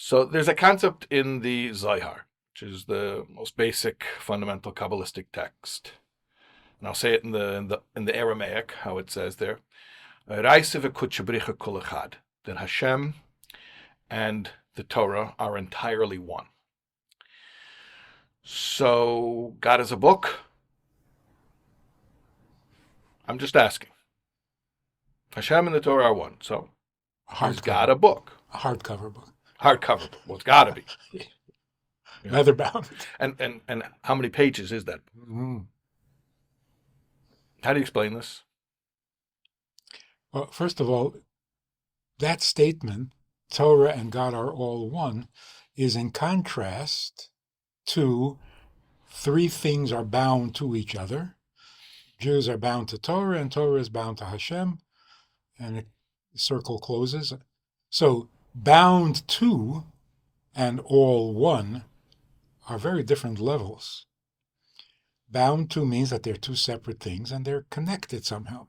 So there's a concept in the Zohar, which is the most basic, fundamental Kabbalistic text, and I'll say it in the Aramaic, how it says there, "Reise v'kutche bricha kol echad," that Hashem and the Torah are entirely one. So God is a book? I'm just asking. Hashem and the Torah are one, so is God a book? A hardcover book. Hardcover book. Well, it's got to be. Yeah. Leather bound. And how many pages is that? Mm. How do you explain this? Well, first of all, that statement, Torah and God are all one, is in contrast to three things are bound to each other. Jews are bound to Torah, and Torah is bound to Hashem, and the circle closes. So bound to and all one are very different levels. Bound to means that they're two separate things and they're connected somehow,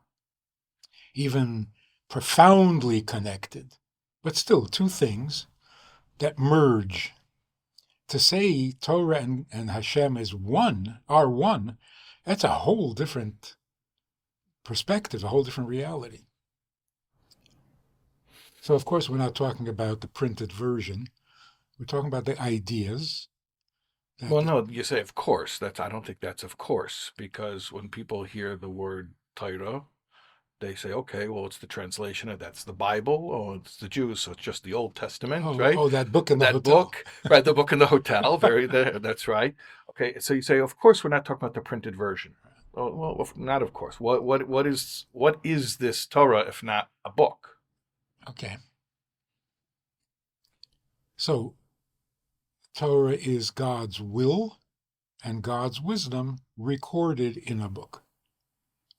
even profoundly connected, but still two things that merge. To say Torah and Hashem is one, are one, that's a whole different perspective, a whole different reality. So, of course, we're not talking about the printed version. We're talking about the ideas. Well, no, you say of course. I don't think that's of course, because when people hear the word Torah, they say, okay, well, it's the translation, and that's the Bible, or it's the Jews, so it's just the Old Testament, right? Oh, that book in the hotel. That book, right, the book in the hotel, that's right. Okay, so you say, of course, we're not talking about the printed version. Well, not of course. What is this Torah if not a book? Okay. So, Torah is God's will and God's wisdom recorded in a book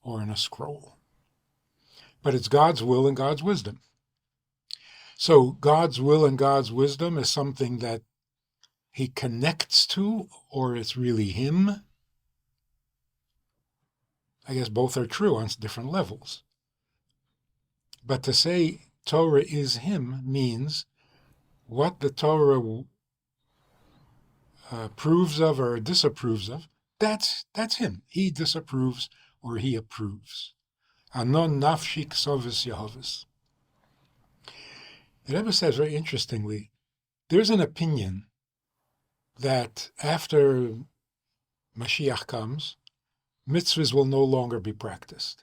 or in a scroll. But it's God's will and God's wisdom. So God's will and God's wisdom is something that he connects to, or it's really him. I guess both are true on different levels. But to say Torah is him means what the Torah approves of or disapproves of, that's him. He disapproves or he approves. Anon nafshi ksovis Yehovis. The Rebbe says very interestingly, there's an opinion that after Mashiach comes, mitzvahs will no longer be practiced.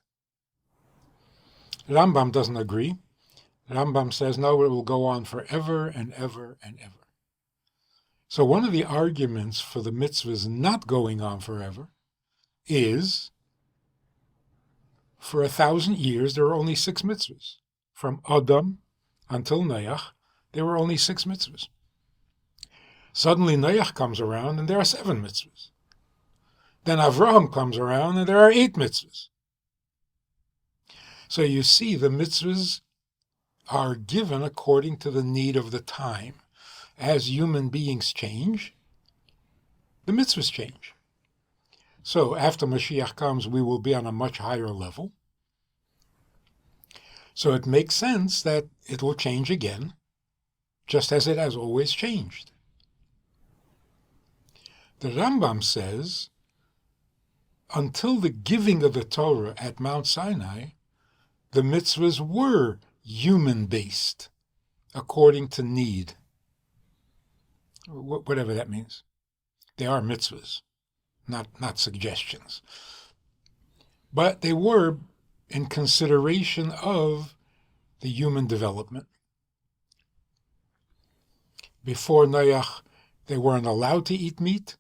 Rambam doesn't agree. Rambam says, no, it will go on forever and ever and ever. So one of the arguments for the mitzvahs not going on forever is, for 1,000 years, there were only 6 mitzvahs. From Adam until Noach, there were only 6 mitzvahs. Suddenly Noach comes around and there are 7 mitzvahs. Then Avraham comes around and there are 8 mitzvahs. So you see, the mitzvahs are given according to the need of the time. As human beings change, the mitzvahs change. So after Mashiach comes, we will be on a much higher level. So it makes sense that it will change again, just as it has always changed. The Rambam says, until the giving of the Torah at Mount Sinai, the mitzvahs were human-based, according to need. Whatever that means. They are mitzvahs, not suggestions. But they were in consideration of the human development. Before Noach, they weren't allowed to eat meat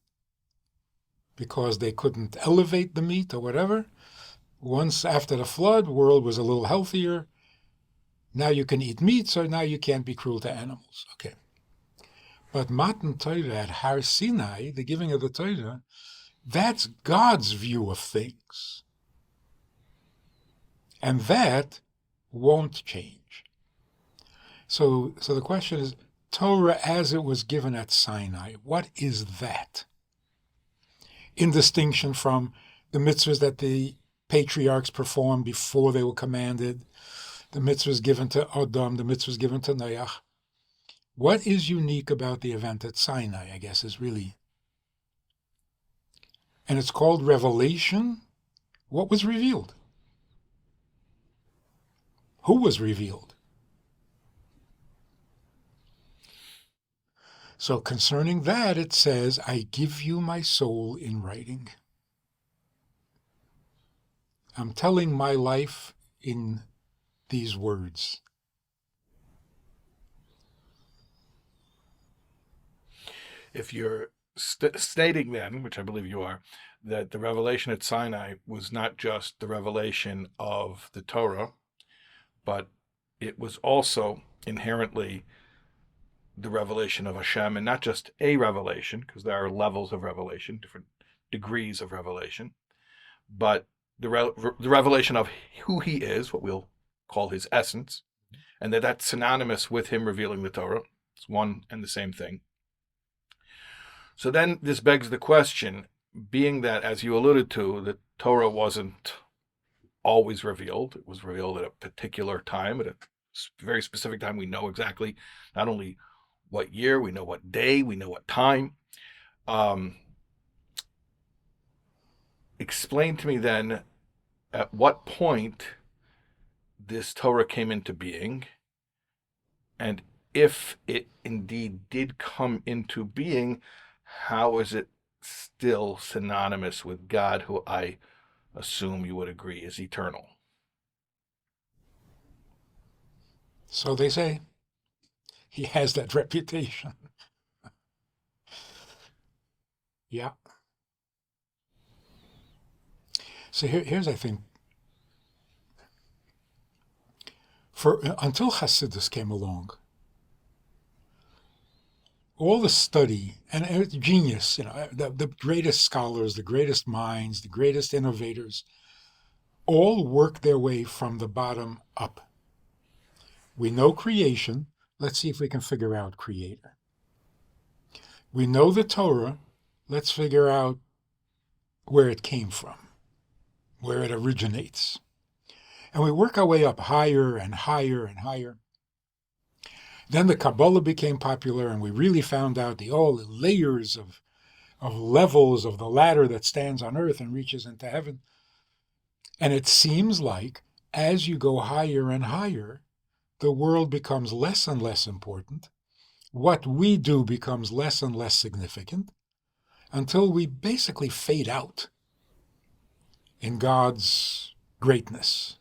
because they couldn't elevate the meat or whatever. Once after the flood, the world was a little healthier. Now you can eat meat, so now you can't be cruel to animals. Okay. But Matan Torah at Har Sinai, the giving of the Torah, that's God's view of things. And that won't change. So the question is, Torah as it was given at Sinai, what is that? In distinction from the mitzvahs that the patriarchs performed before they were commanded, the mitzvahs given to Adam, the mitzvahs given to Noach. What is unique about the event at Sinai, I guess, is really... And it's called revelation. What was revealed? Who was revealed? So concerning that, it says, I give you my soul in writing. I'm telling my life in these words. If you're stating then, which I believe you are, that the revelation at Sinai was not just the revelation of the Torah, but it was also inherently the revelation of Hashem, and not just a revelation, because there are levels of revelation, different degrees of revelation, but the revelation of who he is, what we'll call his essence, and that's synonymous with him revealing the Torah. It's one and the same thing. So then this begs the question, being that, as you alluded to, the Torah wasn't always revealed. It was revealed at a particular time, at a very specific time. We know exactly not only what year, we know what day, we know what time. Explain to me then at what point this Torah came into being, and if it indeed did come into being, how is it still synonymous with God, who I assume you would agree is eternal? So they say he has that reputation. Yeah. So here's, I think, until Hasidus came along, all the study and genius, the greatest scholars, the greatest minds, the greatest innovators, all work their way from the bottom up. We know creation. Let's see if we can figure out creator. We know the Torah. Let's figure out where it came from, where it originates. And we work our way up higher and higher and higher. Then the Kabbalah became popular, and we really found out all the layers of levels of the ladder that stands on earth and reaches into heaven. And it seems like as you go higher and higher, the world becomes less and less important. What we do becomes less and less significant until we basically fade out in God's greatness.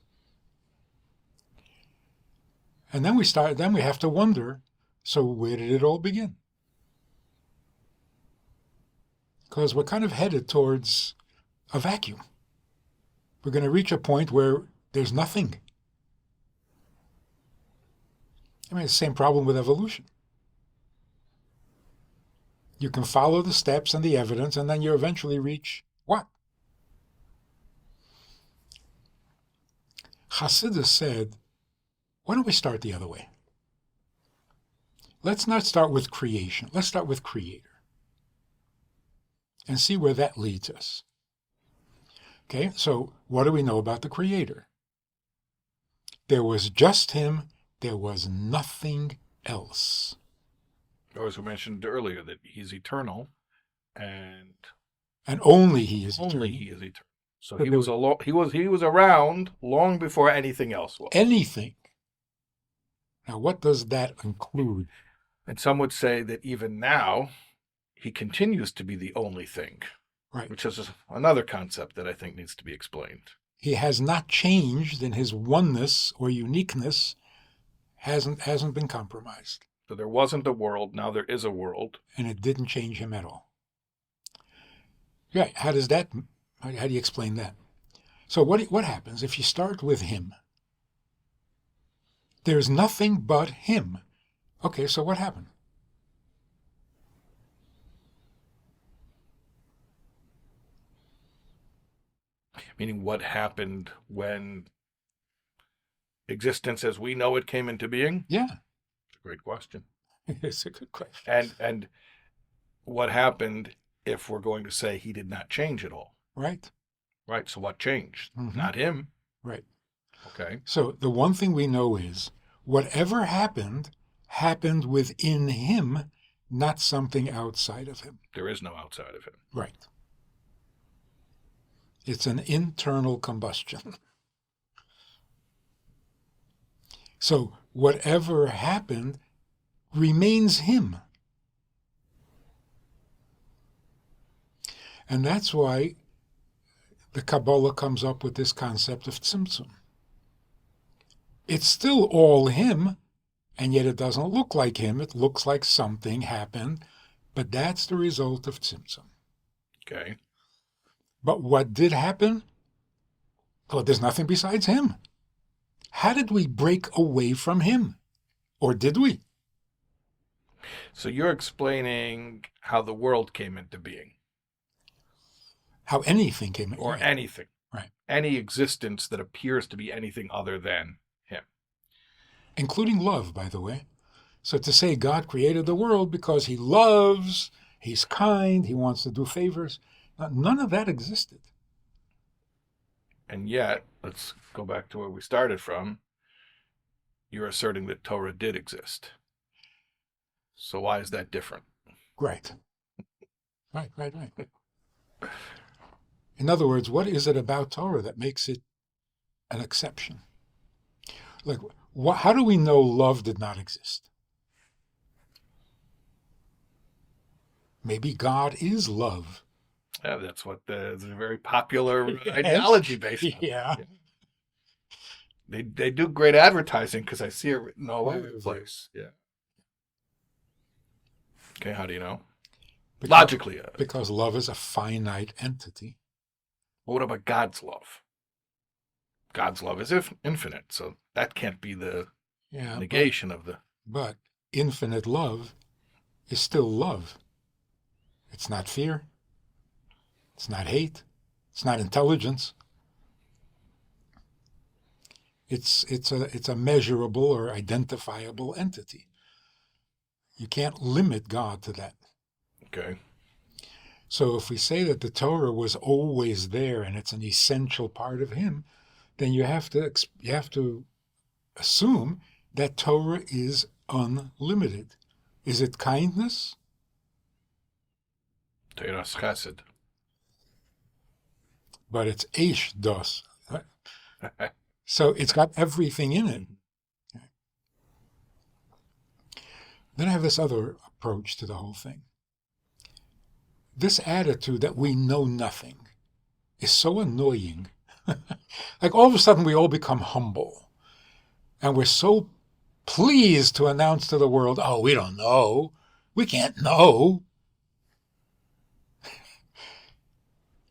And then we have to wonder, so where did it all begin? Because we're kind of headed towards a vacuum. We're going to reach a point where there's nothing. I mean, it's the same problem with evolution. You can follow the steps and the evidence, and then you eventually reach what? Hasidus said, why don't we start the other way? Let's not start with creation. Let's start with creator and see where that leads us. Okay, so what do we know about the creator? There was just him. There was nothing else. Or as we mentioned earlier, that he's eternal, and only he is eternal. Only he is eternal. So he was around long before anything else was. Anything. Now, what does that include? And some would say that even now, he continues to be the only thing. Right. Which is another concept that I think needs to be explained. He has not changed, in his oneness or uniqueness hasn't been compromised. So there wasn't a world, now there is a world. And it didn't change him at all. Right. How do you explain that? So what happens if you start with him? There's nothing but him. Okay, so what happened? Meaning, what happened when existence as we know it came into being? Yeah. It's a great question. It's a good question. And what happened if we're going to say he did not change at all? Right. Right, so what changed? Mm-hmm. Not him. Right. Okay. So the one thing we know is whatever happened happened within him, not something outside of him. There is no outside of him. Right. It's an internal combustion. So whatever happened remains him. And that's why the Kabbalah comes up with this concept of tzimtzum. It's still all him, and yet it doesn't look like him. It looks like something happened, but that's the result of tzimtzum. Okay. But what did happen? Well, there's nothing besides him. How did we break away from him? Or did we? So you're explaining how the world came into being. How anything came in. Or right. anything. Right. Any existence that appears to be anything other than him. Including love, by the way. So to say God created the world because he loves, he's kind, he wants to do favors, none of that existed. And yet, let's go back to where we started from. You're asserting that Torah did exist. So why is that different? Right. Right. In other words, what is it about Torah that makes it an exception? Like, how do we know love did not exist? Maybe God is love. Yeah, that's what the very popular ideology based on. Yeah. They do great advertising because I see it written all over the place. Yeah. Okay, how do you know? Logically. Because love is a finite entity. Well, what about God's love? God's love is infinite, so that can't be the negation of the... But infinite love is still love. It's not fear. It's not hate. It's not intelligence. It's a measurable or identifiable entity. You can't limit God to that. Okay. So if we say that the Torah was always there and it's an essential part of him, then you have to assume that Torah is unlimited. Is it kindness? Torah's chesed. But it's eish dos. So it's got everything in it. Then I have this other approach to the whole thing. This attitude that we know nothing is so annoying. Like all of a sudden we all become humble. And we're so pleased to announce to the world, oh, we don't know. We can't know.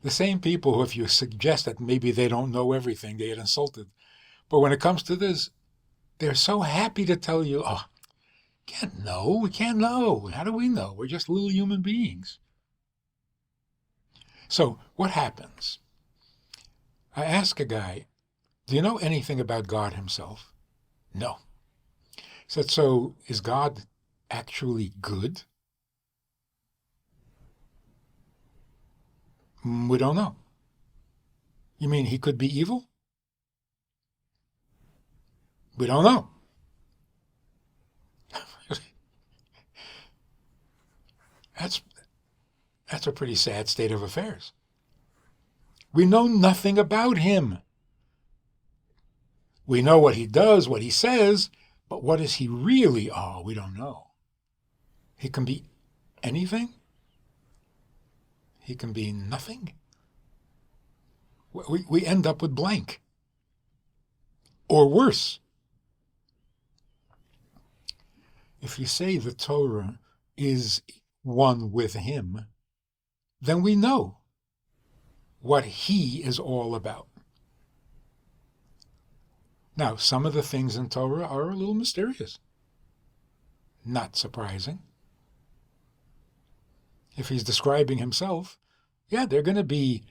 The same people who, if you suggest that maybe they don't know everything, they get insulted. But when it comes to this, they're so happy to tell you, oh, can't know. We can't know. How do we know? We're just little human beings. So what happens? I ask a guy, do you know anything about God himself? No. I said, so is God actually good? We don't know. You mean he could be evil? We don't know. That's a pretty sad state of affairs. We know nothing about him. We know what he does, what he says, but what is he really? Oh, we don't know. He can be anything. He can be nothing. We end up with blank. Or worse. If you say the Torah is one with him, then we know what he is all about. Now, some of the things in Torah are a little mysterious. Not surprising. If he's describing himself, yeah, they're going to be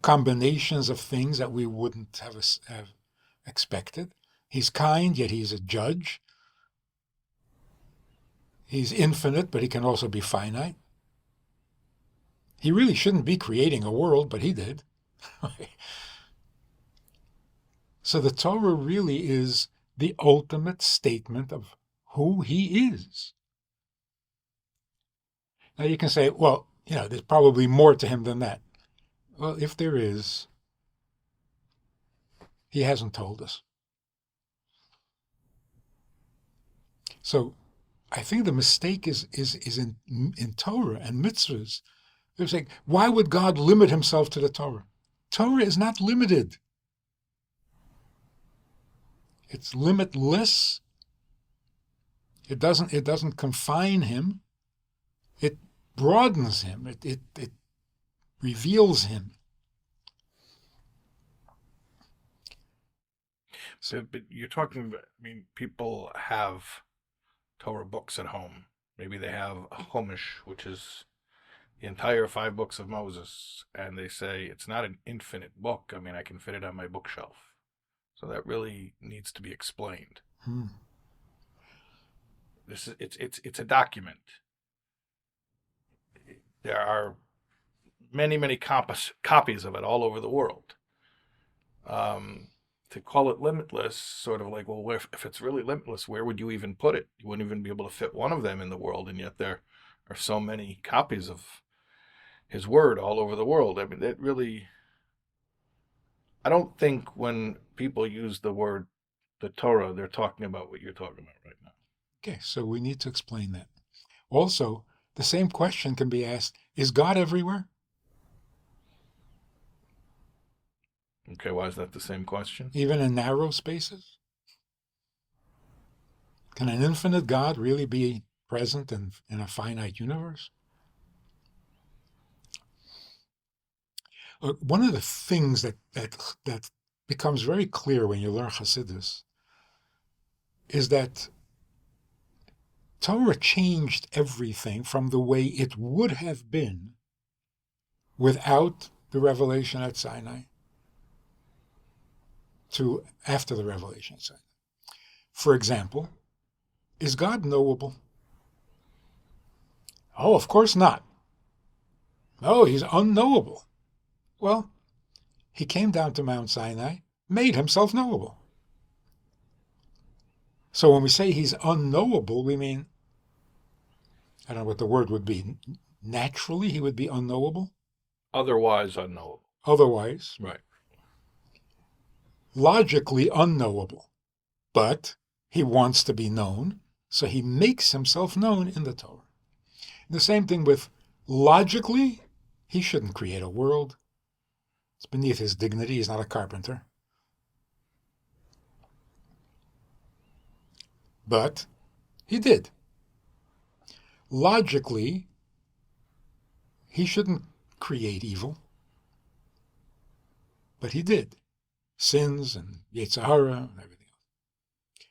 combinations of things that we wouldn't have expected. He's kind, yet he's a judge. He's infinite, but he can also be finite. He really shouldn't be creating a world, but he did. So the Torah really is the ultimate statement of who he is. Now you can say, well, there's probably more to him than that. Well, if there is, he hasn't told us. So I think the mistake is in Torah and mitzvahs. They're saying, why would God limit himself to the Torah? Torah is not limited. It's limitless. It doesn't confine him. It broadens him. It reveals him. So, but you're talking about, people have Torah books at home. Maybe they have a Chumash, which is the entire 5 books of Moses, and they say it's not an infinite book. I can fit it on my bookshelf. So that really needs to be explained. It's a document. There are many, many copies of it all over the world. To call it limitless, sort of like, well, if it's really limitless, where would you even put it? You wouldn't even be able to fit one of them in the world, and yet there are so many copies of his word all over the world. That really, I don't think when people use the word the Torah, they're talking about what you're talking about right now. Okay, so we need to explain that. Also, the same question can be asked, is God everywhere? Okay, why is that the same question? Even in narrow spaces? Can an infinite God really be present in a finite universe? One of the things that becomes very clear when you learn Hasidus is that Torah changed everything from the way it would have been without the revelation at Sinai to after the revelation at Sinai. For example, is God knowable? Oh, of course not. No, he's unknowable. Well, he came down to Mount Sinai, made himself knowable. So when we say he's unknowable, we mean, I don't know what the word would be. Naturally, he would be unknowable? Otherwise unknowable. Otherwise. Right. Logically unknowable. But he wants to be known, so he makes himself known in the Torah. The same thing with logically, he shouldn't create a world. It's beneath his dignity. He's not a carpenter. But he did. Logically, he shouldn't create evil. But he did. Sins and Yetzer Hara and everything else.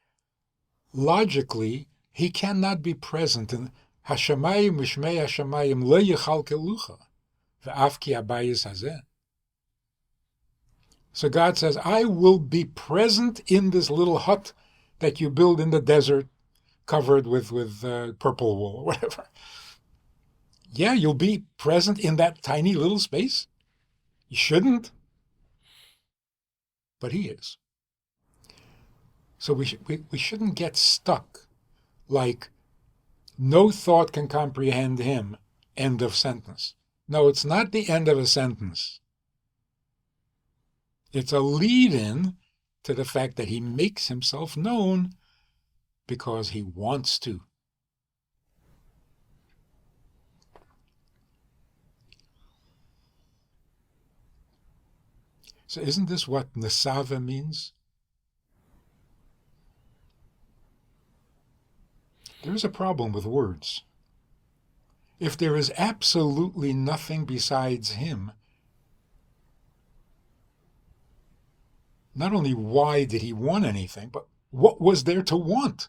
Logically, he cannot be present in Hashamayim Mishmei Hashamayim lo yichal kelucha ve'af ki abayis hazeh. So God says, I will be present in this little hut that you build in the desert covered with purple wool or whatever. Yeah, you'll be present in that tiny little space. You shouldn't. But he is. So we shouldn't get stuck like no thought can comprehend him, end of sentence. No, it's not the end of a sentence. It's a lead-in to the fact that he makes himself known because he wants to. So isn't this what Nesava means? There is a problem with words. If there is absolutely nothing besides him, not only why did he want anything, but what was there to want?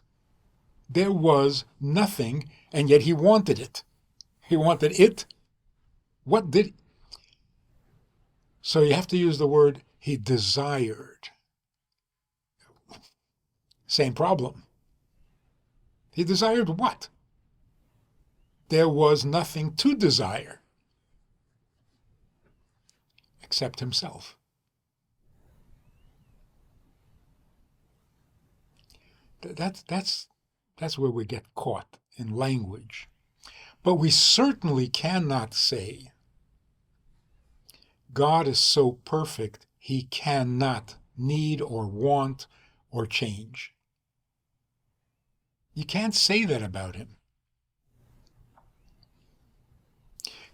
There was nothing, and yet he wanted it. He wanted it. What did? So you have to use the word he desired. Same problem. He desired what? There was nothing to desire except himself. That's where we get caught in language. But we certainly cannot say God is so perfect he cannot need or want or change. You can't say that about him.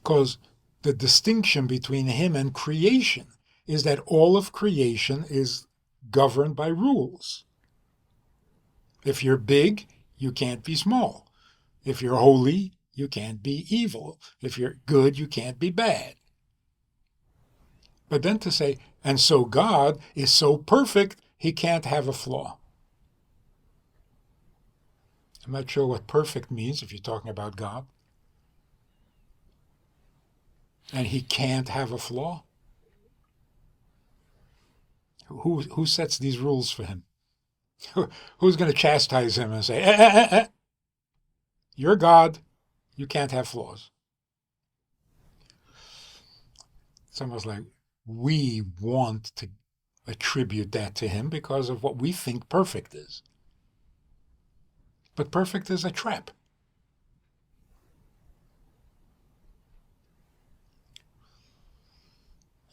Because the distinction between him and creation is that all of creation is governed by rules. If you're big, you can't be small. If you're holy, you can't be evil. If you're good, you can't be bad. But then to say, and so God is so perfect, he can't have a flaw. I'm not sure what perfect means if you're talking about God. And he can't have a flaw? Who sets these rules for him? Who's going to chastise him and say, you're God, you can't have flaws? It's almost like we want to attribute that to him because of what we think perfect is. But perfect is a trap.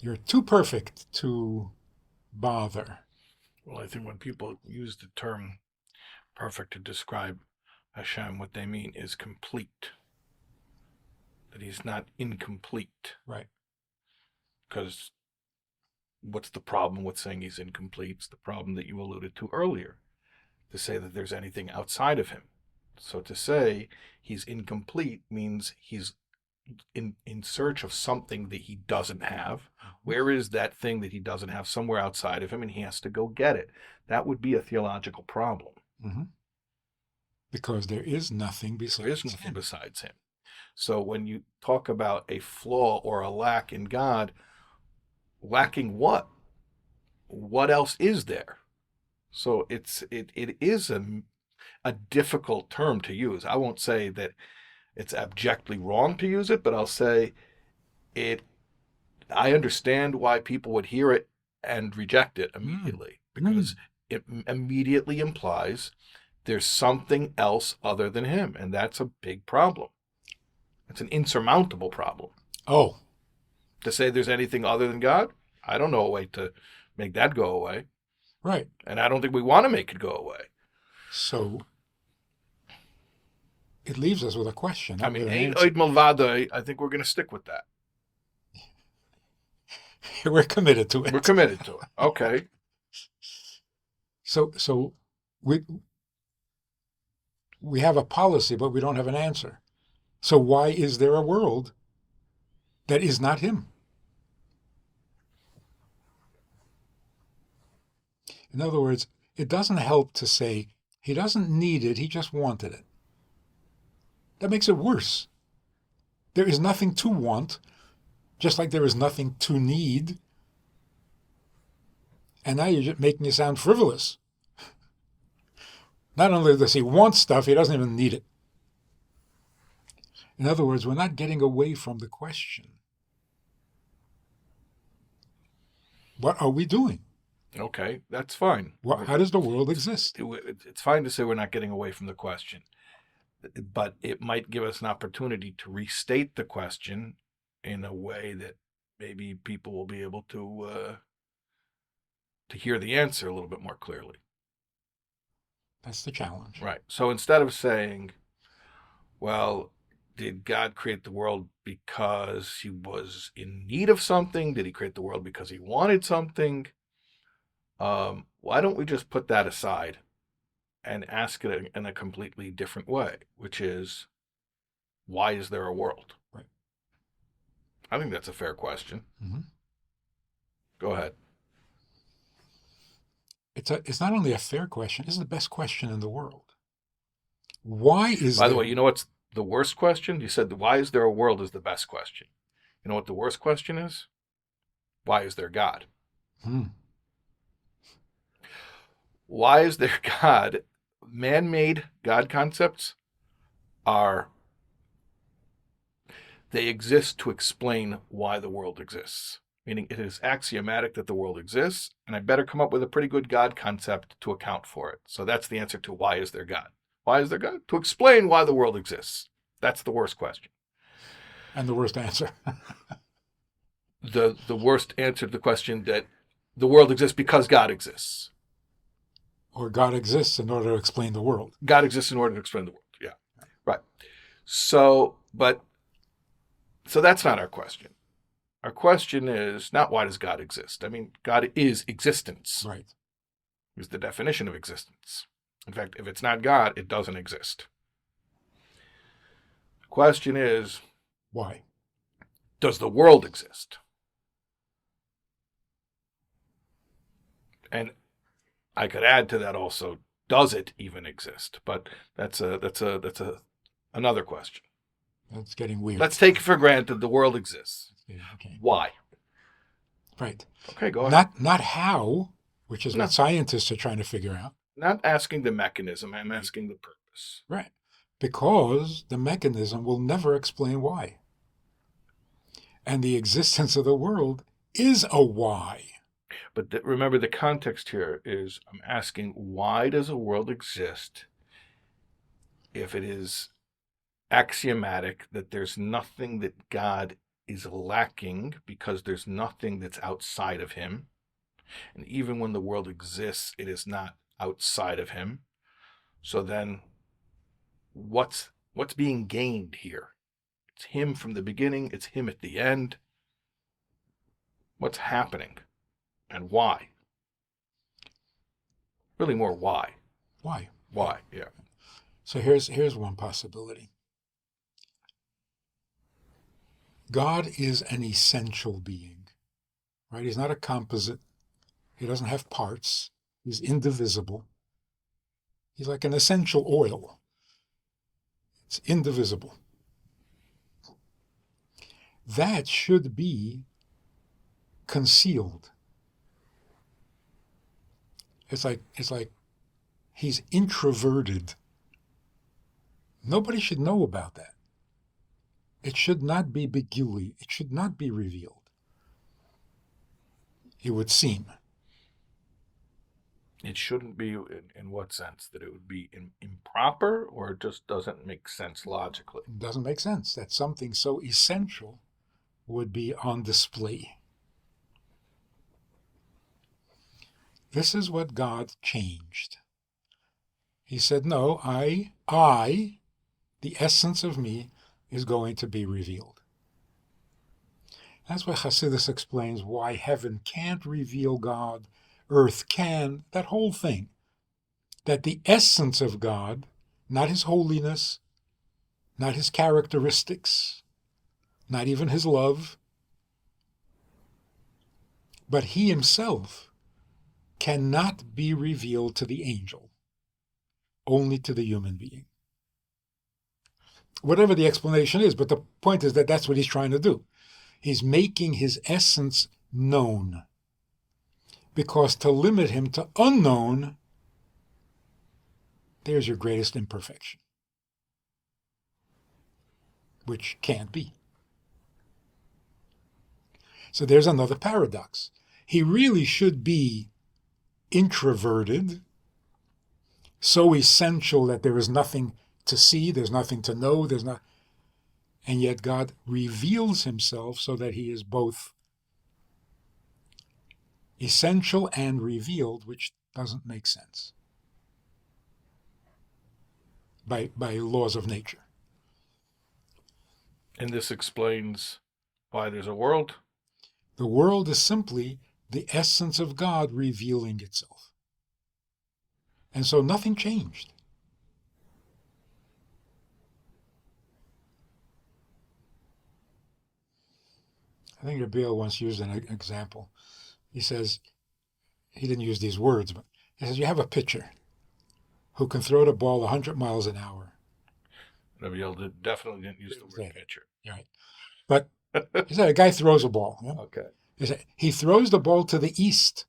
You're too perfect to bother. Well, I think when people use the term perfect to describe Hashem, what they mean is complete. That he's not incomplete. Right. Because what's the problem with saying he's incomplete? It's the problem that you alluded to earlier. To say that there's anything outside of him. So to say he's incomplete means he's in search of something that he doesn't have. Where is that thing that he doesn't have? Somewhere outside of him, and he has to go get it. That would be a theological problem. Mm-hmm. Because there is nothing besides him. So when you talk about a flaw or a lack in God, lacking what? What else is there? So it is a difficult term to use. I won't say that it's abjectly wrong to use it, but I'll say I understand why people would hear it and reject it immediately, because it immediately implies there's something else other than him, and that's a big problem. It's an insurmountable problem. Oh. To say there's anything other than God, I don't know a way to make that go away. Right. And I don't think we want to make it go away. So it leaves us with a question. I mean, Ein Oid Malvado, I think we're going to stick with that. We're committed to it. We're committed to it. Okay. So we have a policy, but we don't have an answer. So why is there a world that is not him? In other words, it doesn't help to say he doesn't need it, he just wanted it. That makes it worse. There is nothing to want, just like there is nothing to need. And now you're just making it sound frivolous. Not only does he want stuff, he doesn't even need it. In other words, we're not getting away from the question. What are we doing? Okay, that's fine. How does the world exist? It's fine to say we're not getting away from the question, but it might give us an opportunity to restate the question in a way that maybe people will be able to hear the answer a little bit more clearly. That's the challenge. Right. So instead of saying, well, did God create the world because he was in need of something? Did he create the world because he wanted something? Why don't we just put that aside and ask it in a completely different way, which is, why is there a world? Right. I think that's a fair question. Mm-hmm. Go ahead. It's not only a fair question, it's the best question in the world. Why is By the way, you know what's the worst question? You said, why is there a world is the best question. You know what the worst question is? Why is there God? Why is there God? Man-made God concepts they exist to explain why the world exists. meaning it is axiomatic that the world exists, and I better come up with a pretty good God concept to account for it. So that's the answer to why is there God? Why is there God? To explain why the world exists. That's the worst question. And the worst answer. The worst answer to the question that the world exists because God exists. Or God exists in order to explain the world. God exists in order to explain the world. Yeah, right. So that's not our question. Our question is not why does God exist? I mean, God is existence. Right. Is the definition of existence. In fact, if it's not God, it doesn't exist. The question is, why? Does the world exist? And I could add to that also, does it even exist? But that's another question. That's getting weird. Let's take it for granted the world exists. Okay. Why? Right. Okay, go ahead. Not how, which is what scientists are trying to figure out. Not asking the mechanism, I'm asking the purpose. Right. Because the mechanism will never explain why. And the existence of the world is a why. But remember, the context here is I'm asking, why does a world exist if it is axiomatic that there's nothing that God is lacking because there's nothing that's outside of him? And even when the world exists, it is not outside of him. So then what's being gained here? It's him from the beginning. It's him at the end. What's happening? And why? Really more why. Why? Why, yeah. So here's one possibility. God is an essential being, right? He's not a composite. He doesn't have parts. He's indivisible. He's like an essential oil. It's indivisible. That should be concealed. It's like he's introverted. Nobody should know about that. It should not be beguli. It should not be revealed. It would seem. It shouldn't be in what sense? That it would be improper, or it just doesn't make sense logically? It doesn't make sense that something so essential would be on display. This is what God changed. He said, no, I, the essence of me, is going to be revealed. That's why Hasidus explains why heaven can't reveal God, earth can, that whole thing. That the essence of God, not his holiness, not his characteristics, not even his love, but he himself cannot be revealed to the angel, only to the human being. Whatever the explanation is, but the point is that that's what he's trying to do. He's making his essence known. Because to limit him to unknown, there's your greatest imperfection, which can't be. So there's another paradox. He really should be introverted, so essential that there is nothing to see, there's nothing to know, and yet God reveals himself so that he is both essential and revealed, which doesn't make sense by laws of nature. And this explains why there's a world? The world is simply the essence of God revealing itself. And so nothing changed. I think Rabbi once used an example. He says, he didn't use these words, but he says, you have a pitcher who can throw the ball 100 miles an hour. Rabbi definitely didn't use the word pitcher. Right. But he said a guy throws a ball. Yeah? Okay. He throws the ball to the east,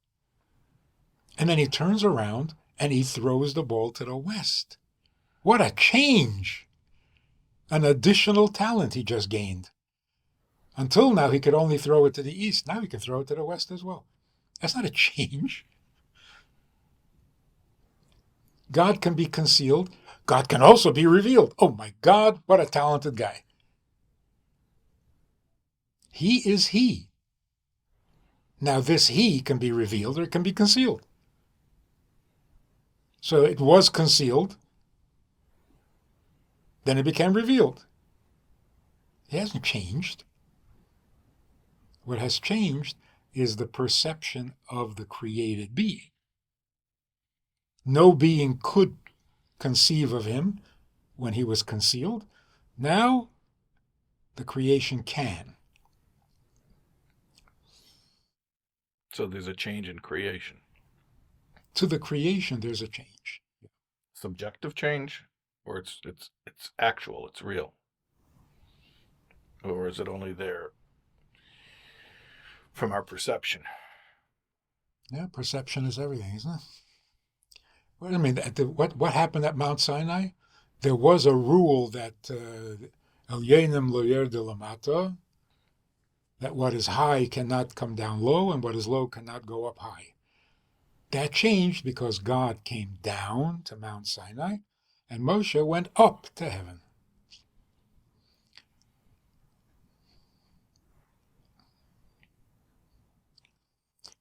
and then he turns around and he throws the ball to the west. What a change! An additional talent he just gained. Until now, he could only throw it to the east. Now he can throw it to the west as well. That's not a change. God can be concealed. God can also be revealed. Oh my God, what a talented guy. He is he. Now this he can be revealed or it can be concealed. So it was concealed, then it became revealed. It hasn't changed. What has changed is the perception of the created being. No being could conceive of him when he was concealed. Now the creation can. So there's a change in creation. To the creation, there's a change. Subjective change, or it's actual, it's real, or is it only there from our perception? Yeah, perception is everything, isn't it? Well, I mean, what happened at Mount Sinai? There was a rule that El Yenim Lo Yerde Lamata, that what is high cannot come down low, and what is low cannot go up high. That changed because God came down to Mount Sinai, and Moshe went up to heaven.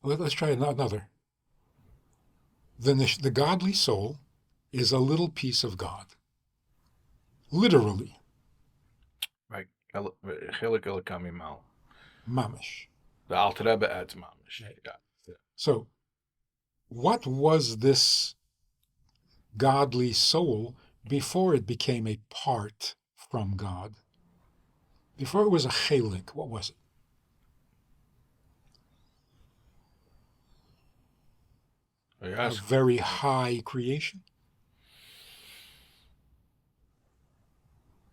Let's try another. The godly soul is a little piece of God. Literally. Right. Chilik Elikami Mal. Mamish. The Alter Rebbe adds mamish. Right. Yeah. So, what was this godly soul before it became a part from God? Before it was a chelik, what was it? A very high creation?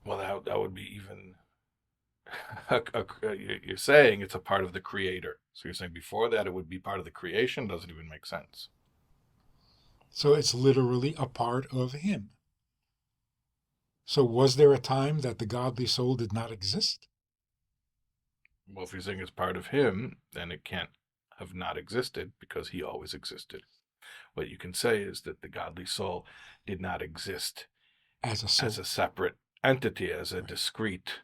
Well, that would be even. You're saying it's a part of the creator. So you're saying before that it would be part of the creation? Doesn't even make sense. So it's literally a part of him. So was there a time that the godly soul did not exist? Well, if you're saying it's part of him, then it can't have not existed because he always existed. What you can say is that the godly soul did not exist As a soul. as a separate entity, as a discrete,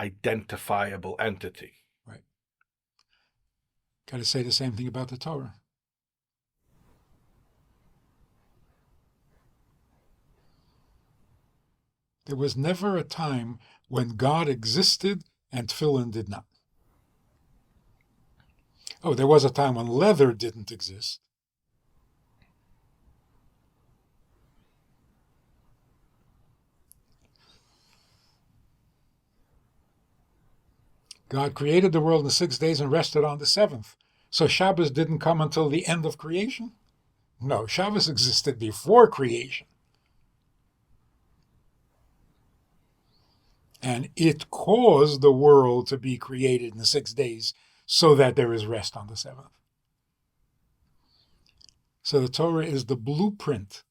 identifiable entity. Right. Got to say the same thing about the Torah. There was never a time when God existed and tefillin did not. Oh, there was a time when leather didn't exist. God created the world in 6 days and rested on the seventh. So Shabbos didn't come until the end of creation? No, Shabbos existed before creation. And it caused the world to be created in the 6 days so that there is rest on the seventh. So the Torah is the blueprint,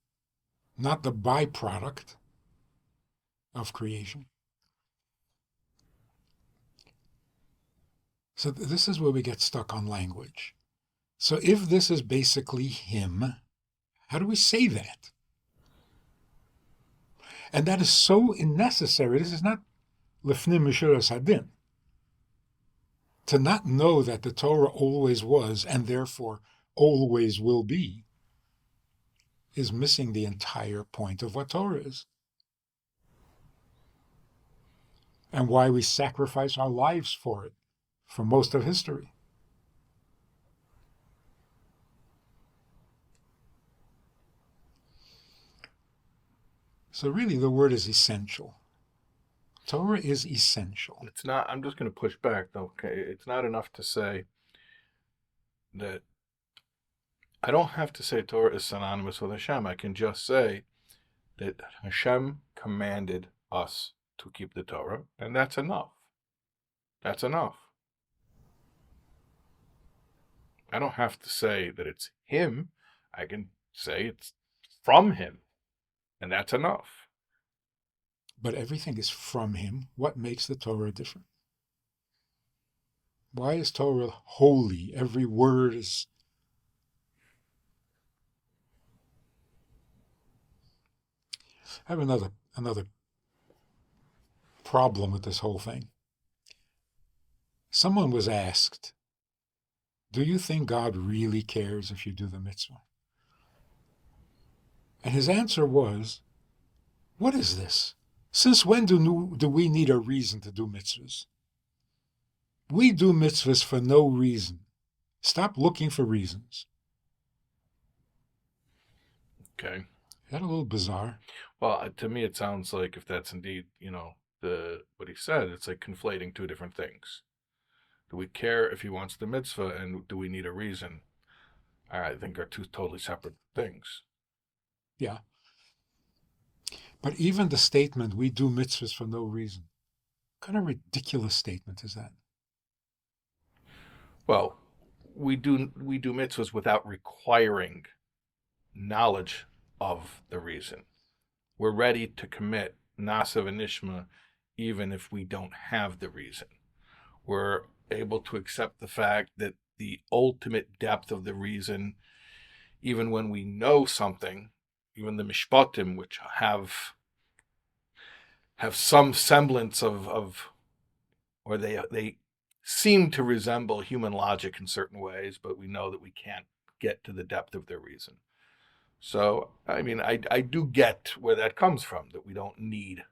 not the byproduct of creation. So this is where we get stuck on language. So if this is basically him, how do we say that? And that is so unnecessary. This is not lefnim mishuras hadin. To not know that the Torah always was and therefore always will be is missing the entire point of what Torah is. And why we sacrifice our lives for it for most of history. So really the word is essential. Torah is essential. It's not, I'm just going to push back though. Okay, it's not enough to say that I don't have to say Torah is synonymous with Hashem. I can just say that Hashem commanded us to keep the Torah, and that's enough. That's enough. I don't have to say that it's him. I can say it's from him, and that's enough. But everything is from him. What makes the Torah different? Why is Torah holy? Every word is... I have another problem with this whole thing. Someone was asked, do you think God really cares if you do the mitzvah? And his answer was, what is this? Since when do we need a reason to do mitzvahs? We do mitzvahs for no reason. Stop looking for reasons. Okay. Is that a little bizarre? Well, to me, it sounds like if that's indeed, what he said, it's like conflating two different things. Do we care if he wants the mitzvah, and do we need a reason? I think are two totally separate things. Yeah. But even the statement, we do mitzvahs for no reason, what kind of ridiculous statement is that? Well, we do mitzvahs without requiring knowledge of the reason. We're ready to commit nasa v'nishma even if we don't have the reason. We're able to accept the fact that the ultimate depth of the reason, even when we know something, even the mishpatim, which have some semblance of or they seem to resemble human logic in certain ways, but we know that we can't get to the depth of their reason. So, I mean, I do get where that comes from, that we don't need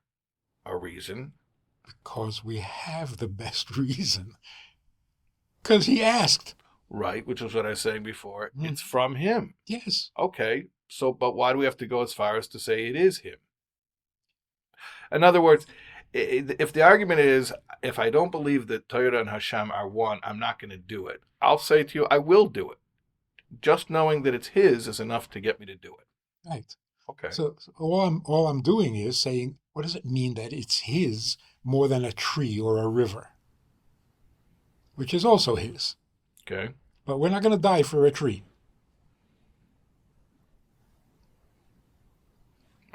a reason. Because we have the best reason. Because he asked. Right, which is what I was saying before. Mm. It's from him. Yes. Okay, so, but why do we have to go as far as to say it is him? In other words, if the argument is, if I don't believe that Torah and Hashem are one, I'm not going to do it. I'll say to you, I will do it. Just knowing that it's his is enough to get me to do it. Right. Okay. So all I'm doing is saying, what does it mean that it's his more than a tree or a river? Which is also his. Okay. But we're not going to die for a tree.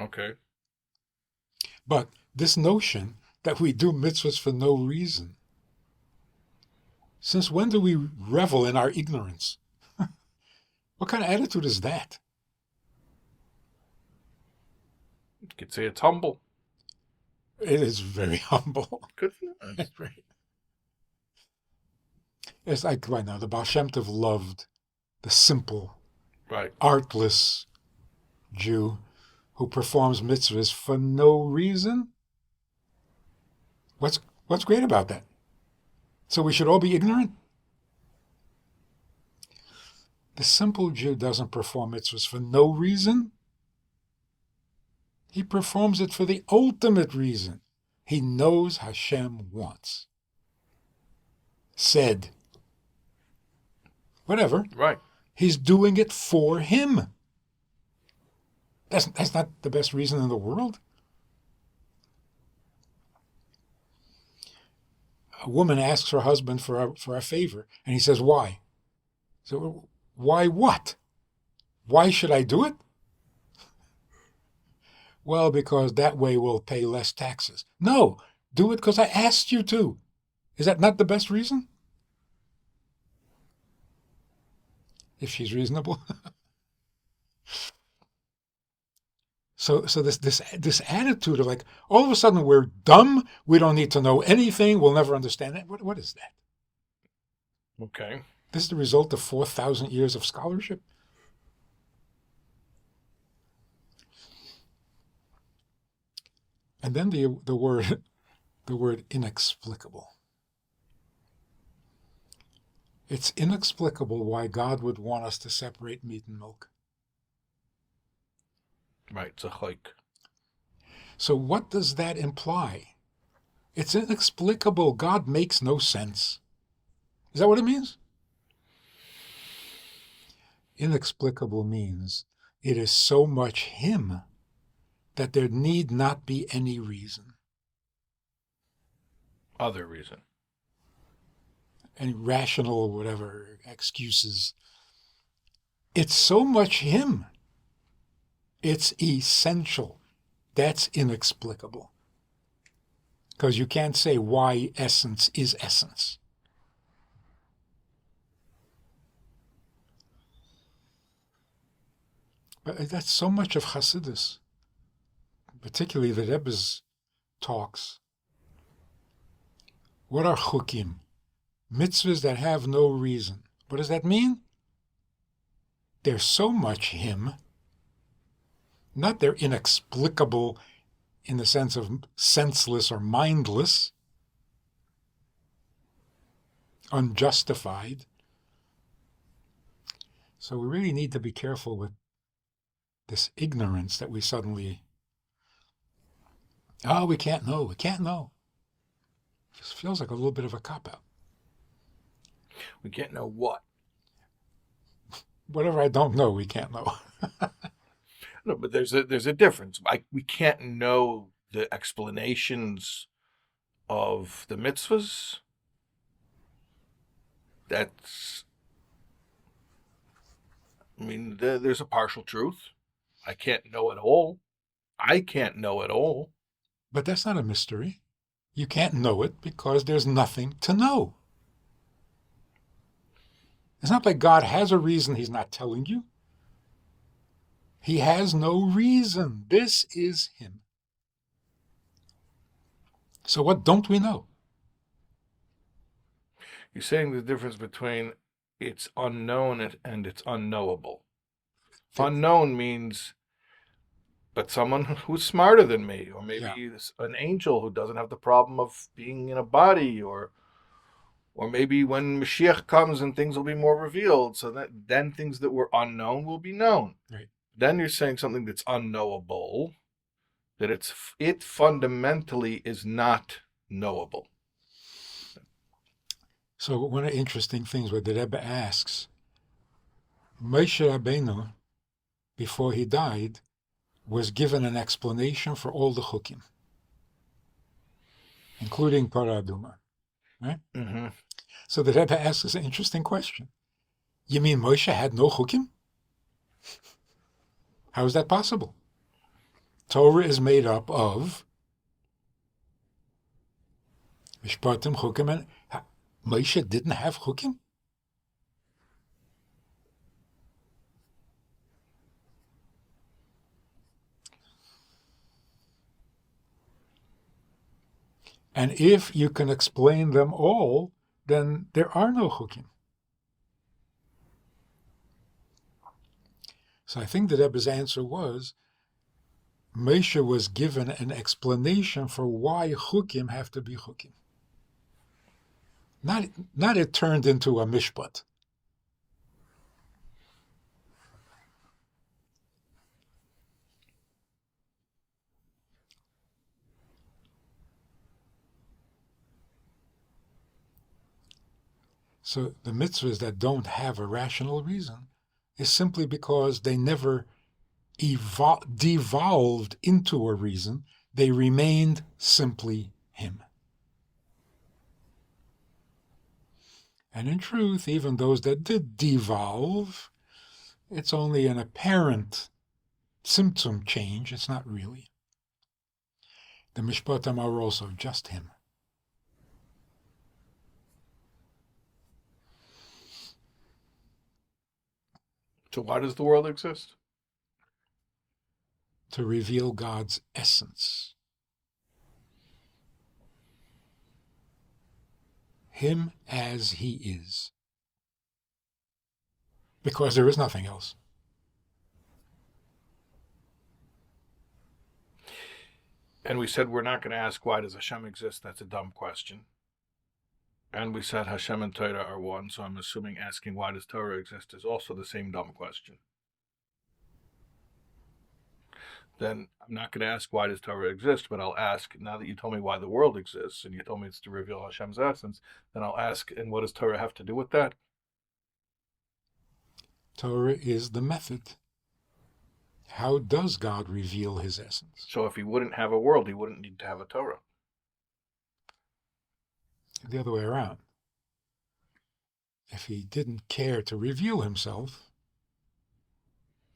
Okay. But this notion that we do mitzvahs for no reason, since when do we revel in our ignorance? What kind of attitude is that? You could say it's humble. It is very humble. Good. Right. It's like right now, the Baal Shem Tov loved the simple, Right. artless Jew who performs mitzvahs for no reason. What's great about that? So we should all be ignorant? The simple Jew doesn't perform mitzvahs for no reason. He performs it for the ultimate reason. He knows Hashem wants. Said. Whatever. Right. He's doing it for him. That's not the best reason in the world. A woman asks her husband for a favor, and he says, why? So, why what? Why should I do it? Well, because that way we'll pay less taxes. No, do it because I asked you to. Is that not the best reason? If she's reasonable. So this attitude of like, all of a sudden we're dumb, we don't need to know anything, we'll never understand it. What is that? Okay. This is the result of 4,000 years of scholarship. And then the word inexplicable. It's inexplicable why God would want us to separate meat and milk. Right, it's a hike. So what does that imply? It's inexplicable. God makes no sense. Is that what it means? Inexplicable means it is so much him that there need not be any reason. Other reason. Any rational, whatever, excuses. It's so much him. It's essential. That's inexplicable. Because you can't say why essence is essence. But that's so much of Hasidus, particularly the Rebbe's talks. What are chukim? Mitzvahs that have no reason. What does that mean? There's so much him, not they're inexplicable in the sense of senseless or mindless, unjustified. So we really need to be careful with this ignorance that we suddenly, we can't know. It just feels like a little bit of a cop-out. We can't know what. Whatever I don't know, we can't know. No, but there's a difference. We can't know the explanations of the mitzvahs. There's a partial truth. I can't know it all. I can't know it all. But that's not a mystery. You can't know it because there's nothing to know. It's not like God has a reason he's not telling you. He has no reason. This is him. So what don't we know? You're saying the difference between it's unknown and it's unknowable. Unknown means, but someone who's smarter than me, or maybe an angel who doesn't have the problem of being in a body, or maybe when Mashiach comes and things will be more revealed, so that then things that were unknown will be known. Right. Then you're saying something that's unknowable, that it fundamentally is not knowable. So one of the interesting things where the Rebbe asks, Moshe Rabbeinu, before he died, was given an explanation for all the chukim, including Parah Adumah, right? Mm-hmm. So the Rebbe asks us an interesting question. You mean Moshe had no chukim? How is that possible? Torah is made up of Mishpatim, chukim, and Moshe didn't have chukim? And if you can explain them all, then there are no chukim. So I think the Rebbe's answer was, Moshe was given an explanation for why chukim have to be chukim. Not it turned into a mishpat. So the mitzvahs that don't have a rational reason is simply because they never devolved into a reason. They remained simply him. And in truth, even those that did devolve, it's only an apparent symptom change. It's not really. The mishpatim are also just him. So why does the world exist? To reveal God's essence. Him as he is. Because there is nothing else. And we said we're not going to ask why does Hashem exist. That's a dumb question. And we said Hashem and Torah are one, so I'm assuming asking why does Torah exist is also the same dumb question. Then I'm not going to ask why does Torah exist, but I'll ask, now that you told me why the world exists, and you told me it's to reveal Hashem's essence, then I'll ask, and what does Torah have to do with that? Torah is the method. How does God reveal his essence? So if he wouldn't have a world, he wouldn't need to have a Torah. The other way around. If he didn't care to reveal himself,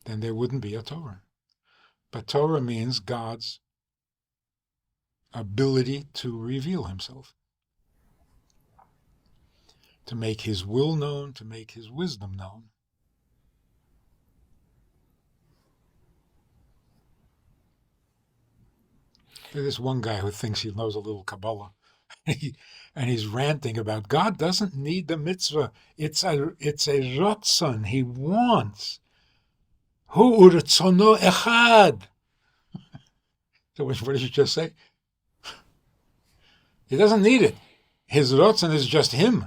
then there wouldn't be a Torah. But Torah means God's ability to reveal himself, to make his will known, to make his wisdom known. There's this one guy who thinks he knows a little Kabbalah. And he's ranting about God doesn't need the mitzvah. It's a rotzon. He wants. Hu urtzono echad. So what did you just say? He doesn't need it. His rotzon is just him.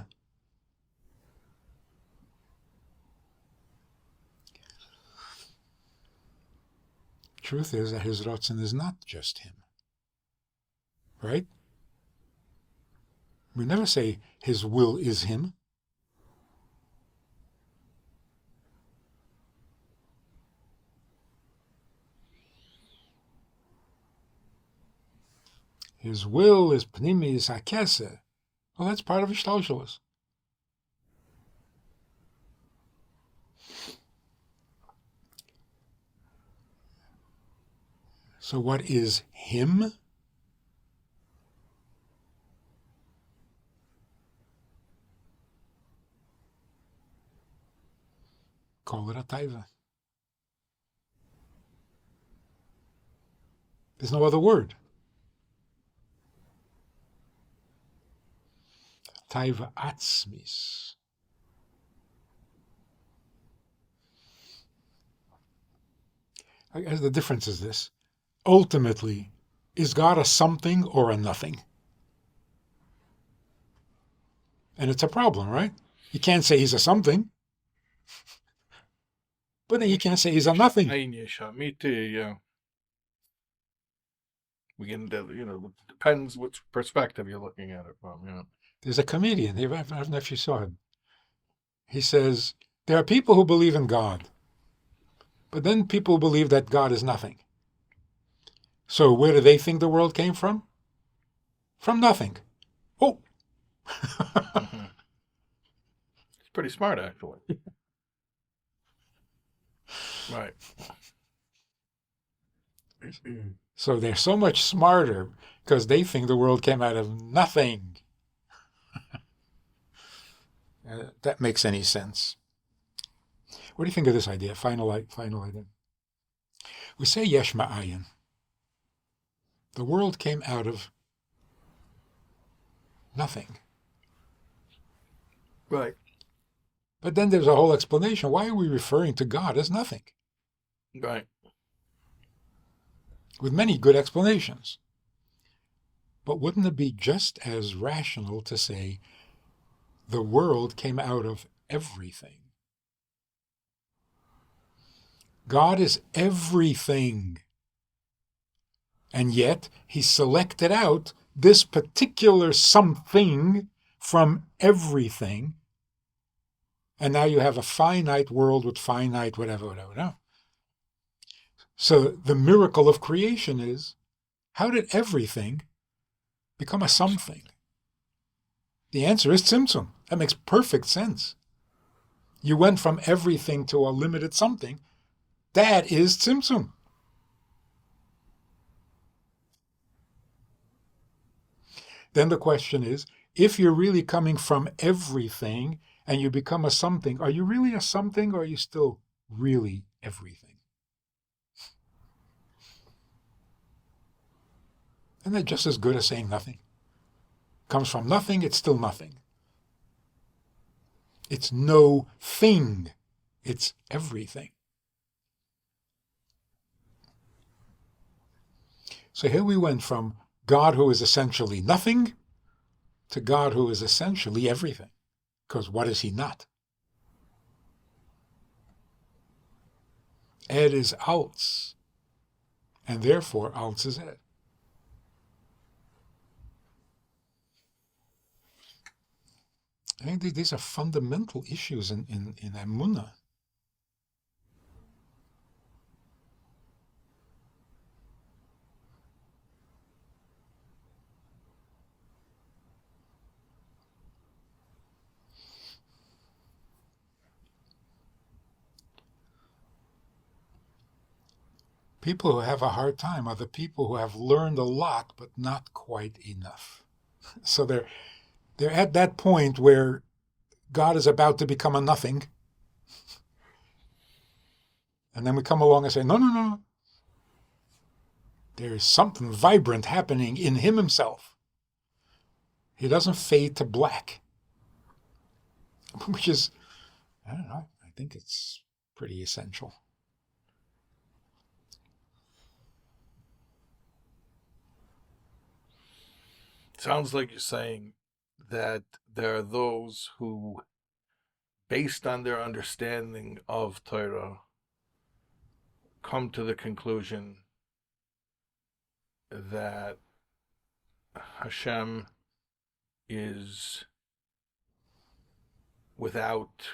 Truth is that his rotzon is not just him. Right? We never say his will is him. His will is pnimis hakesed. Well, that's part of Ishtalshalos. So what is him? Call it a taiva. There's no other word. Taiva atzmis. I guess the difference is this. Ultimately, is God a something or a nothing? And it's a problem, right? You can't say he's a something. But then you can't say he's a nothing. Me too, yeah. We get into, depends which perspective you're looking at it from, There's a comedian, I don't know if you saw him. He says, there are people who believe in God, but then people believe that God is nothing. So where do they think the world came from? From nothing. Oh! Mm-hmm. It's pretty smart, actually. Right. So they're so much smarter because they think the world came out of nothing. That makes any sense. What do you think of this idea? Final idea. We say yesh ma'ayin. The world came out of nothing. Right. But then there's a whole explanation. Why are we referring to God as nothing? Right. With many good explanations. But wouldn't it be just as rational to say the world came out of everything? God is everything. And yet he selected out this particular something from everything. And now you have a finite world with finite whatever. So the miracle of creation is, how did everything become a something? The answer is tzimtzum. That makes perfect sense. You went from everything to a limited something. That is tzimtzum. Then the question is, if you're really coming from everything and you become a something, are you really a something or are you still really everything? Isn't that just as good as saying nothing? Comes from nothing, it's still nothing. It's no thing. It's everything. So here we went from God who is essentially nothing to God who is essentially everything. Because what is he not? Ed is alts, and therefore alts is ed. I think these are fundamental issues in Emunah. People who have a hard time are the people who have learned a lot but not quite enough. So they're at that point where God is about to become a nothing. And then we come along and say, no. There is something vibrant happening in him himself. He doesn't fade to black, which is, I don't know, I think it's pretty essential. Sounds like you're saying that there are those who, based on their understanding of Torah, come to the conclusion that Hashem is without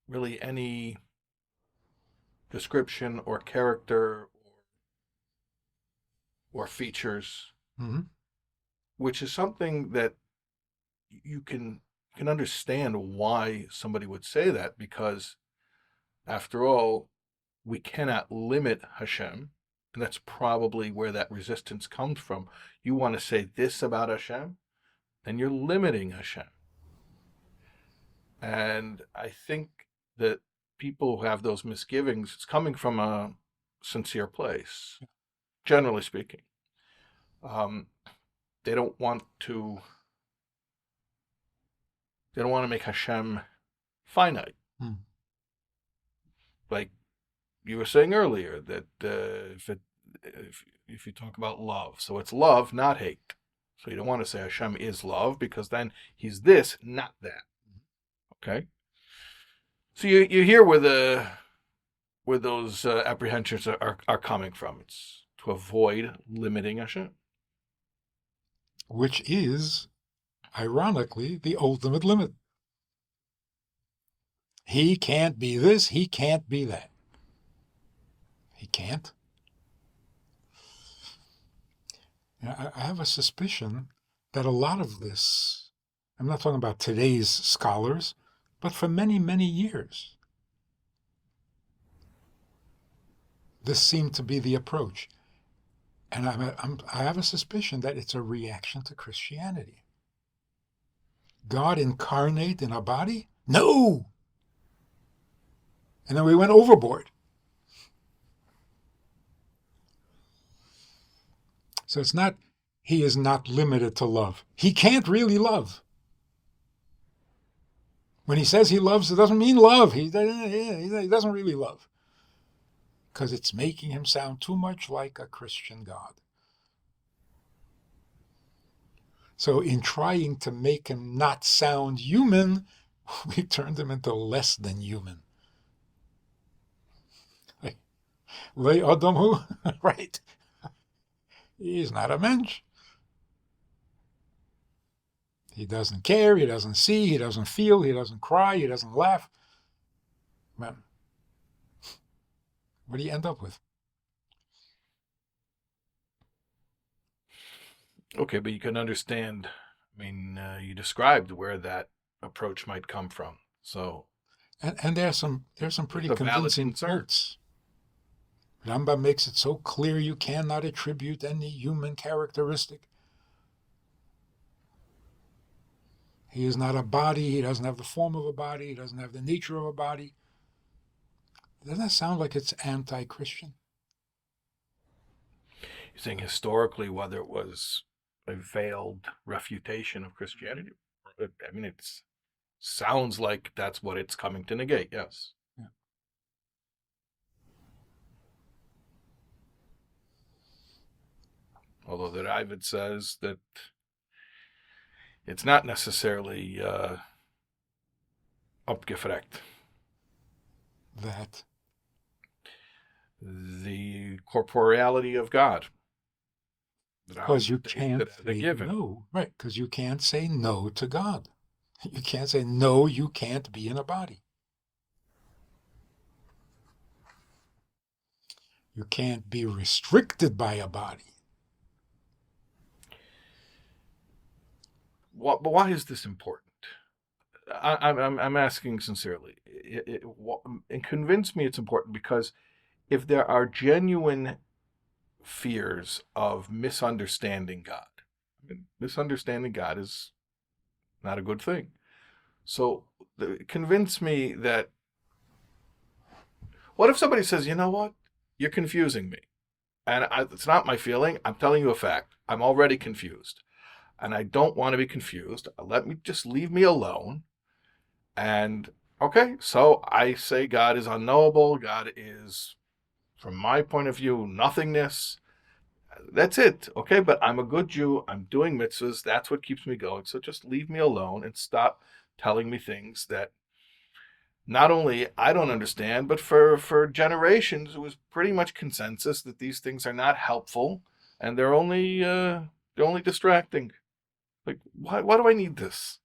really any description or character or features, Mm-hmm. which is something that you can understand why somebody would say that, because after all, we cannot limit Hashem, and that's probably where that resistance comes from. You want to say this about Hashem, then you're limiting Hashem. And I think that people who have those misgivings, it's coming from a sincere place, generally speaking. They don't want to make Hashem finite. Like you were saying earlier, that if you talk about love, so it's love, not hate. So you don't want to say Hashem is love, because then he's this, not that. Okay. So you hear where those apprehensions are coming from. It's to avoid limiting Hashem, Which is, ironically, the ultimate limit. He can't be this, he can't be that. He can't. I have a suspicion that a lot of this, I'm not talking about today's scholars, but for many, many years, this seemed to be the approach. And I have a suspicion that it's a reaction to Christianity. God incarnate in a body? No! And then we went overboard. So it's not, he is not limited to love. He can't really love. When he says he loves, it doesn't mean love. He doesn't really love. Because it's making him sound too much like a Christian God. So in trying to make him not sound human, we turned him into less than human. Le Adamu, right? He's not a mensch. He doesn't care, he doesn't see, he doesn't feel, he doesn't cry, he doesn't laugh. Man, what do you end up with? Okay, but you can understand. I mean, you described where that approach might come from. So, and there's some pretty convincing quotes. Rambam makes it so clear you cannot attribute any human characteristic. He is not a body. He doesn't have the form of a body. He doesn't have the nature of a body. Doesn't that sound like it's anti-Christian? You're saying historically, whether it was a veiled refutation of Christianity, I mean, it sounds like that's what it's coming to negate, yes. Yeah. Although the Ravid says that it's not necessarily abgefragt. That the corporeality of God. Because you can't say no. Right, because you can't say no to God. You can't say, no, you can't be in a body. You can't be restricted by a body. But why is this important? I'm asking sincerely. And convince me it's important, because if there are genuine fears of misunderstanding God, I mean, misunderstanding God is not a good thing. So convince me that, what if somebody says, you know what, you're confusing me. And it's not my feeling. I'm telling you a fact. I'm already confused. And I don't want to be confused. Just leave me alone. And okay, so I say God is unknowable. God is, from my point of view, nothingness. That's it. Okay, but I'm a good Jew. I'm doing mitzvahs. That's what keeps me going. So just leave me alone and stop telling me things that not only I don't understand, but for generations it was pretty much consensus that these things are not helpful and they're only distracting. Like why do I need this?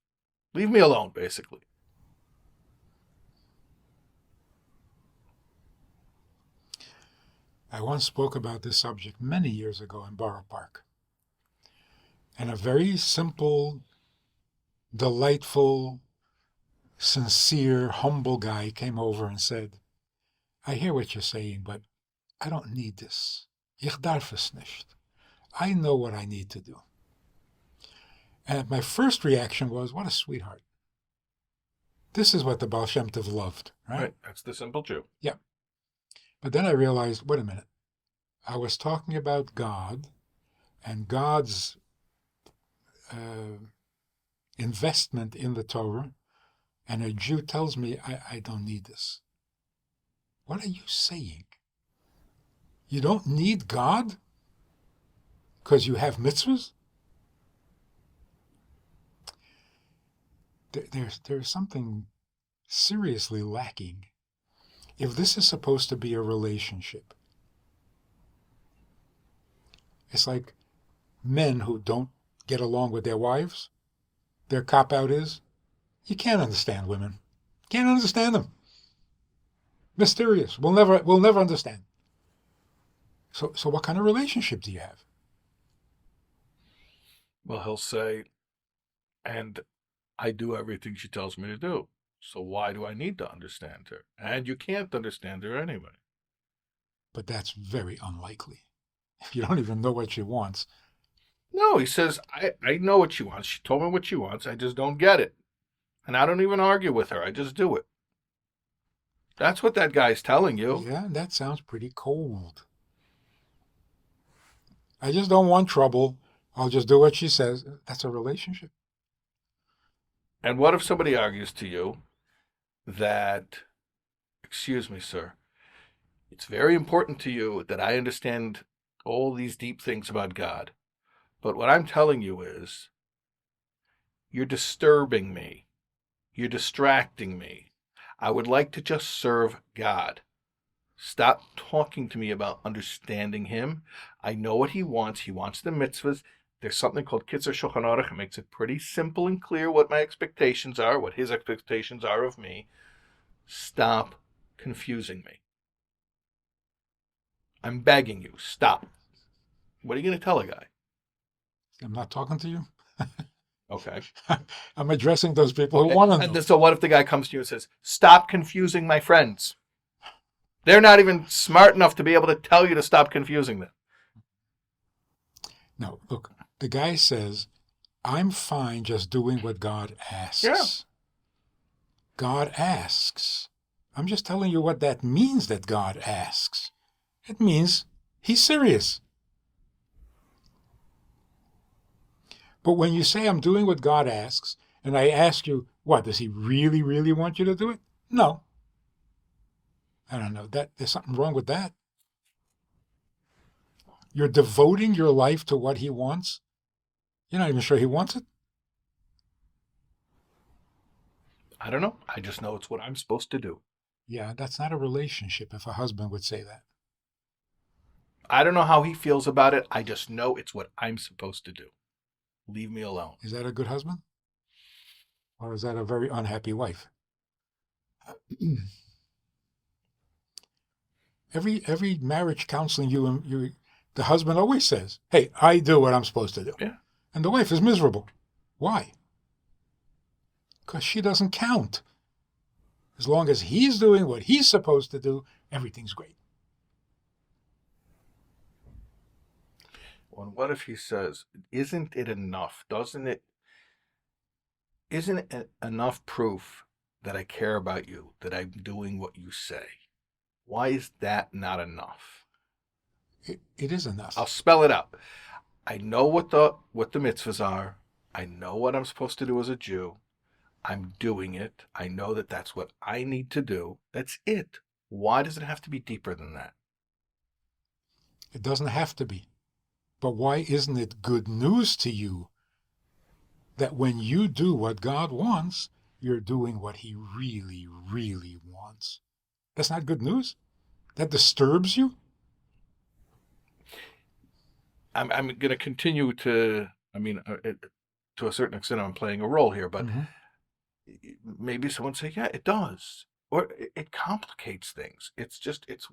Leave me alone, basically. I once spoke about this subject many years ago in Borough Park. And a very simple, delightful, sincere, humble guy came over and said, I hear what you're saying, but I don't need this. Ich darf es nicht. I know what I need to do. And my first reaction was, what a sweetheart. This is what the Baal Shem Tov loved, right? Right. That's the simple Jew. Yeah. But then I realized, wait a minute. I was talking about God and God's investment in the Torah, and a Jew tells me, I don't need this. What are you saying? You don't need God because you have mitzvahs? There's something seriously lacking. If this is supposed to be a relationship, it's like men who don't get along with their wives. Their cop-out is, you can't understand women. Can't understand them. Mysterious. We'll never understand. So what kind of relationship do you have? Well, he'll say, and I do everything she tells me to do. So why do I need to understand her? And you can't understand her anyway. But that's very unlikely. If you don't even know what she wants. No, he says, I know what she wants. She told me what she wants. I just don't get it. And I don't even argue with her. I just do it. That's what that guy's telling you. Yeah, that sounds pretty cold. I just don't want trouble. I'll just do what she says. That's a relationship. And what if somebody argues to you that, excuse me, sir, it's very important to you that I understand all these deep things about God. But what I'm telling you is, you're disturbing me. You're distracting me. I would like to just serve God. Stop talking to me about understanding him. I know what he wants. He wants the mitzvahs. There's something called Kitzur Shulchan Aruch. It makes it pretty simple and clear what my expectations are, what his expectations are of me. Stop confusing me. I'm begging you, stop. What are you going to tell a guy? I'm not talking to you. Okay. I'm addressing those people who want to know. And so what if the guy comes to you and says, stop confusing my friends? They're not even smart enough to be able to tell you to stop confusing them. No, look, the guy says, I'm fine just doing what God asks. Yeah. God asks. I'm just telling you what that means, that God asks. It means he's serious. But when you say I'm doing what God asks, and I ask you, what, does he really, really want you to do it? No. I don't know. There's something wrong with that. You're devoting your life to what he wants. You're not even sure he wants it. I don't know. I just know it's what I'm supposed to do. Yeah, that's not a relationship if a husband would say that. I don't know how he feels about it. I just know it's what I'm supposed to do. Leave me alone. Is that a good husband? Or is that a very unhappy wife? Every marriage counseling the husband always says, hey, I do what I'm supposed to do. Yeah. And the wife is miserable. Why? Because she doesn't count. As long as he's doing what he's supposed to do, everything's great. Well, what if he says, isn't it enough? Isn't it enough proof that I care about you, that I'm doing what you say? Why is that not enough? It is enough. I'll spell it out. I know what the mitzvahs are. I know what I'm supposed to do as a Jew. I'm doing it. I know that that's what I need to do. That's it. Why does it have to be deeper than that? It doesn't have to be. But why isn't it good news to you that when you do what God wants, you're doing what he really, really wants? That's not good news? That disturbs you? I'm going to continue to, to a certain extent, I'm playing a role here, but maybe someone say, yeah, it does. Or it complicates things. It's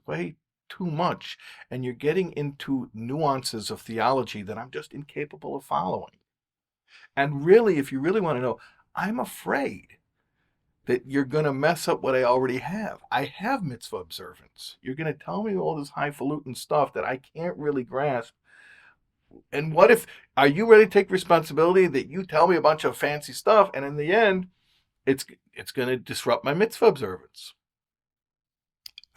way too much. And you're getting into nuances of theology that I'm just incapable of following. And really, if you really want to know, I'm afraid that you're going to mess up what I already have. I have mitzvah observance. You're going to tell me all this highfalutin stuff that I can't really grasp. And what if, are you ready to take responsibility that you tell me a bunch of fancy stuff and in the end, it's going to disrupt my mitzvah observance?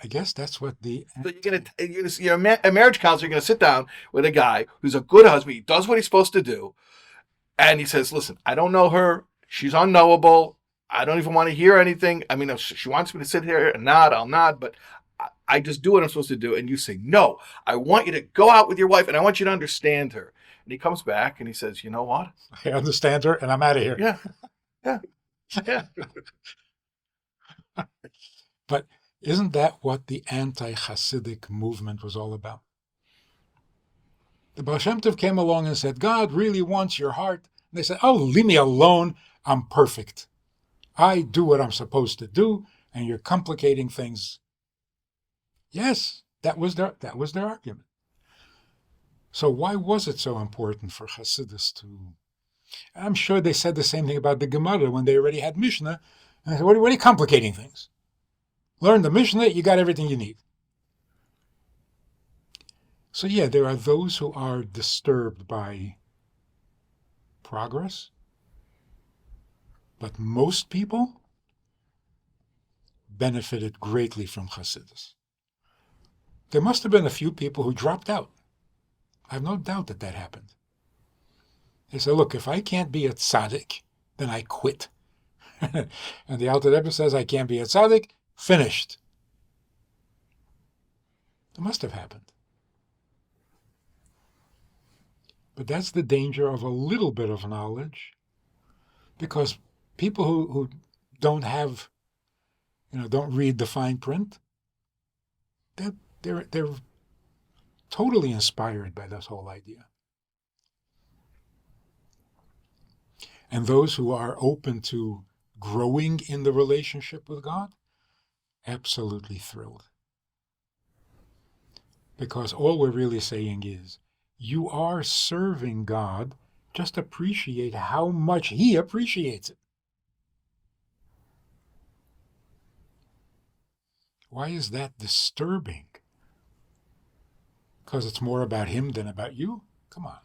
I guess that's what the... So a marriage counselor, you're going to sit down with a guy who's a good husband. He does what he's supposed to do. And he says, listen, I don't know her. She's unknowable. I don't even want to hear anything. I mean, if she wants me to sit here and nod, I'll nod, but I just do what I'm supposed to do. And you say, no, I want you to go out with your wife and I want you to understand her. And he comes back and he says, you know what? I understand her and I'm out of here. Yeah. But isn't that what the anti-Hasidic movement was all about? The Baal Shem Tov came along and said, God really wants your heart. And they said, oh, leave me alone. I'm perfect. I do what I'm supposed to do, and you're complicating things. Yes, that was their argument. So why was it so important for Hasidus to... I'm sure they said the same thing about the Gemara when they already had Mishnah. And they said, what are you complicating things? Learn the Mishnah, you got everything you need. So yeah, there are those who are disturbed by progress, but most people benefited greatly from Hasidus. There must have been a few people who dropped out. I have no doubt that happened. They said, look, if I can't be a tzaddik, then I quit. And the Alter Rebbe says, I can't be a tzaddik, finished. It must have happened. But that's the danger of a little bit of knowledge, because people who don't have, don't read the fine print, they're totally inspired by this whole idea. And those who are open to growing in the relationship with God, absolutely thrilled. Because all we're really saying is, you are serving God, just appreciate how much He appreciates it. Why is that disturbing? Because it's more about Him than about you? Come on.